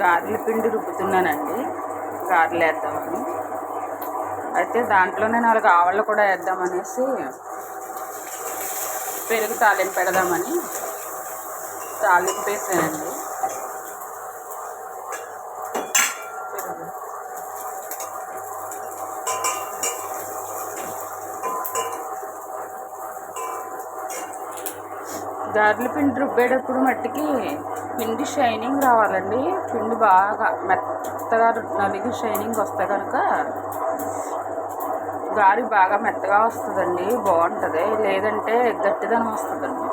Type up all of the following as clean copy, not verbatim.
గారెల పిండి రుబ్బుతున్నానండి, గారెలు వేద్దామని. అయితే దాంట్లోనే 4 ఆవళ్ళు కూడా వేద్దామనేసి పెరుగు తాలింపు పెడదామని తాలింపు వేసానండి. గారెల పిండి రుబ్బేటప్పుడు మట్టికి పిండి షైనింగ్ రావాలండి. పిండి బాగా మెత్తగా నలిగి షైనింగ్ వస్తే కనుక గారి బాగా మెత్తగా వస్తుందండి, బాగుంటుంది. లేదంటే గట్టిదనం వస్తుందండి.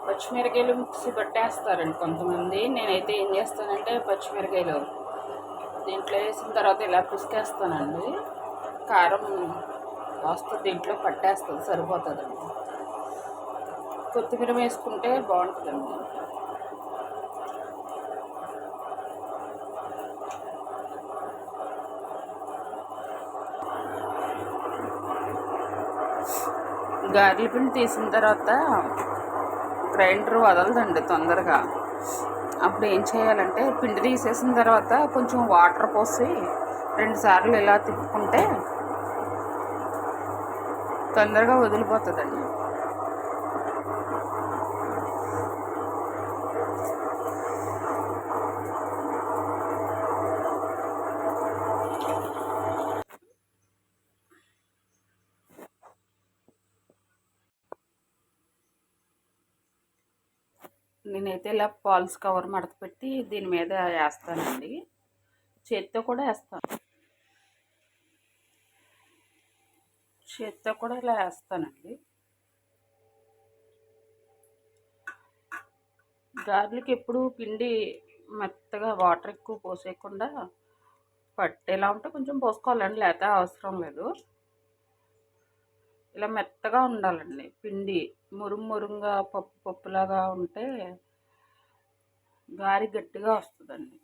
పచ్చిమిరకాయలు మిక్సీ పట్టేస్తారండి కొంతమంది. నేనైతే ఏం చేస్తానంటే పచ్చిమిరకాయలు దీంట్లో వేసిన తర్వాత ఇలా పిసికేస్తానండి. కారం వస్తుంది, దీంట్లో పట్టేస్తుంది, సరిపోతుందండి. కొత్తిమీర వేసుకుంటే బాగుంటుందండి. గారెల పిండి తీసిన తర్వాత గ్రైండర్ వదలదండి తొందరగా. అప్పుడు ఏం చేయాలంటే పిండి తీసేసిన తర్వాత కొంచెం వాటర్ పోసి 2 సార్లు ఇలా తిప్పుకుంటే తొందరగా వదిలిపోతుందండి. నేనైతే ఇలా పాల్స్ కవర్ మడత పెట్టి దీని మీద వేస్తానండి. చేత్తో కూడా వేస్తాను, చేత్తో కూడా ఇలా వేస్తానండి. గారెలకి ఎప్పుడు పిండి మెత్తగా వాటర్ ఎక్కువ పోసేయకుండా పట్టేలా ఉంటే కొంచెం పోసుకోవాలండి, లేకపోతే అవసరం లేదు. ఇలా మెత్తగా ఉండాలండి పిండి. మురుమురుగా పప్పులాగా ఉంటే గారి గట్టిగా వస్తుందండి.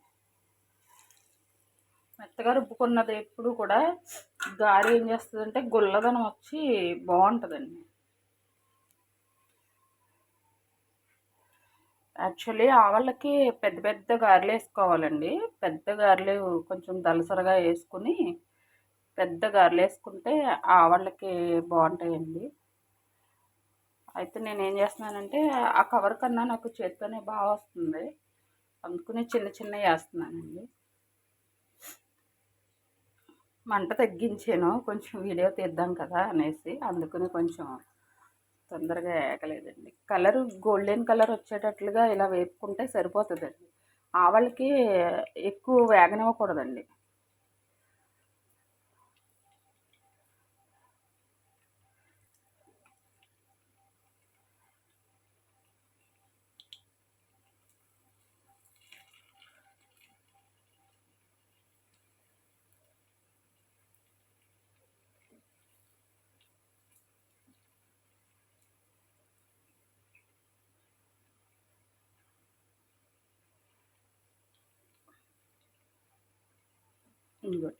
మెత్తగా రుబ్బుకున్నది ఎప్పుడు కూడా గారి ఏం చేస్తుందంటే గుల్లదనం వచ్చి బాగుంటుందండి. యాక్చువల్లీ ఆవళ్ళకి పెద్ద పెద్ద గారెలు వేసుకోవాలండి. పెద్ద గారెలు కొంచెం దలసరగా వేసుకుని పెద్ద గారెలు వేసుకుంటే ఆవళ్ళకి బాగుంటాయండి. అయితే నేనేం చేస్తున్నానంటే ఆ కవర్ కన్నా నాకు చేత్తోనే బాగా వస్తుంది, అందుకని చిన్న చిన్నవి వేస్తున్నానండి. మంట తగ్గించాను, కొంచెం వీడియో తీద్దాం కదా అనేసి, అందుకని కొంచెం తొందరగా వేగలేదండి. కలరు గోల్డెన్ కలర్ వచ్చేటట్లుగా ఇలా వేపుకుంటే సరిపోతుందండి. ఆవలకి ఎక్కువ వేగనివ్వకూడదండి.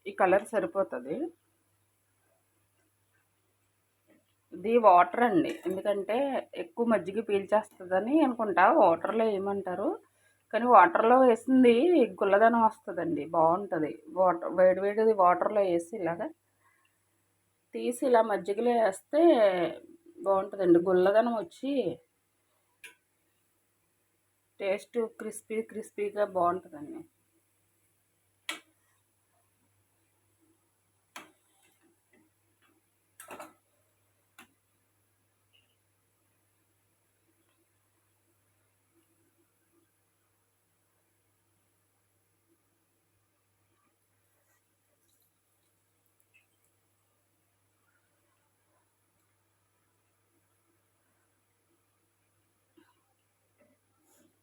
ఈ కలర్ సరిపోతుంది. ఇది వాటర్ అండి, ఎందుకంటే ఎక్కువ మజ్జిగ పీల్చేస్తుందని అనుకుంటా వాటర్లో వేయమంటారు. కానీ వాటర్లో వేసింది గుల్లదనం వస్తుందండి, బాగుంటుంది. వేడివేడిది వాటర్లో వేసి ఇలాగా తీసి ఇలా మజ్జిగలో వేస్తే బాగుంటుందండి. గుల్లదనం వచ్చి టేస్ట్ క్రిస్పీగా బాగుంటుందండి.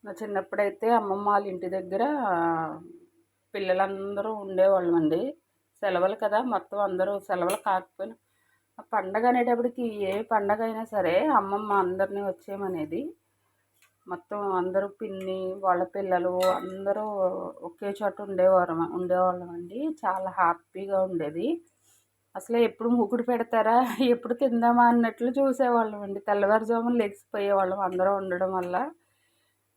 నా చిన్నప్పుడైతే అమ్మమ్మ వాళ్ళ ఇంటి దగ్గర పిల్లలందరూ ఉండేవాళ్ళమండి. సెలవులు కదా! మొత్తం అందరూ సెలవులు కాకపోయినా పండగ అనేటప్పటికి ఏ పండగ అయినా సరే అమ్మమ్మ అందరినీ వచ్చేయమనేది. మొత్తం అందరూ పిన్ని, వాళ్ళ పిల్లలు అందరూ ఒకే చోట ఉండేవాళ్ళమండి. చాలా హ్యాపీగా ఉండేది. అసలు ఎప్పుడు మూకుడు పెడతారా? ఎప్పుడు తిందామా అన్నట్లు చూసేవాళ్ళమండి. తెల్లవారుజామున లెగిసిపోయేవాళ్ళం అందరం ఉండడం వల్ల.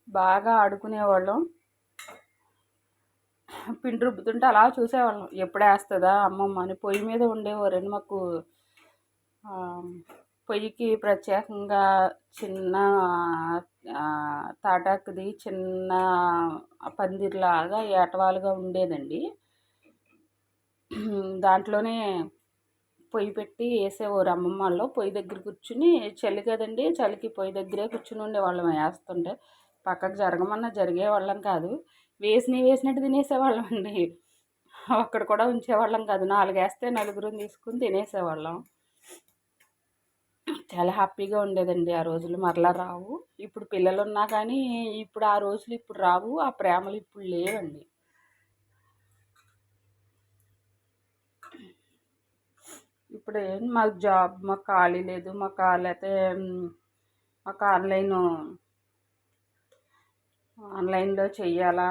బాగా ఆడుకునేవాళ్ళం. పిండి రుబ్బుతుంటే అలా చూసేవాళ్ళం. ఎప్పుడేస్తదా అమ్మమ్మ అని. పొయ్యి మీద ఉండేవారండి మాకు. పొయ్యికి ప్రత్యేకంగా చిన్న తాటాకుది చిన్న పందిరిలాగా ఏటవాలుగా ఉండేదండి. దాంట్లోనే పొయ్యి పెట్టి వేసేవారు అమ్మమ్మ వాళ్ళు. పొయ్యి దగ్గర కూర్చుని చలి కదండి, చలికి పొయ్యి దగ్గరే కూర్చుని ఉండేవాళ్ళం వేస్తుంటే. పక్కకు జరగమన్నా జరిగేవాళ్ళం కాదు. వేసినట్టు తినేసేవాళ్ళం అండి. అక్కడ కూడా ఉంచేవాళ్ళం కాదు. 4 వేస్తే నలుగురం తీసుకుని తినేసేవాళ్ళం. చాలా హ్యాపీగా ఉండేదండి ఆ రోజులు. మరలా రావు. ఇప్పుడు పిల్లలున్నా కానీ ఇప్పుడు ఆ రోజులు ఇప్పుడు రావు. ఆ ప్రేమలు ఇప్పుడు లేవండి. ఇప్పుడు మాకు జాబ్, మాకు ఖాళీ లేదు, లేకపోతే మాకు ఆన్లైన్లో చెయ్యాలా,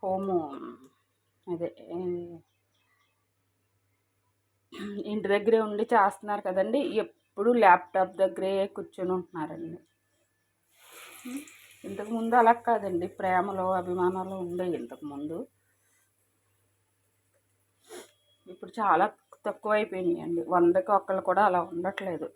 హోము అదే ఇంటి దగ్గరే ఉండి చేస్తున్నారు కదండి. ఎప్పుడు ల్యాప్టాప్ దగ్గరే కూర్చొని ఉంటున్నారండి. ఇంతకుముందు అలా కాదండి. ప్రేమలు, అభిమానాలు ఉండేవి ఇంతకుముందు. ఇప్పుడు చాలా తక్కువైపోయినాయండి. 100కి ఒకళ్ళు కూడా అలా ఉండట్లేదు.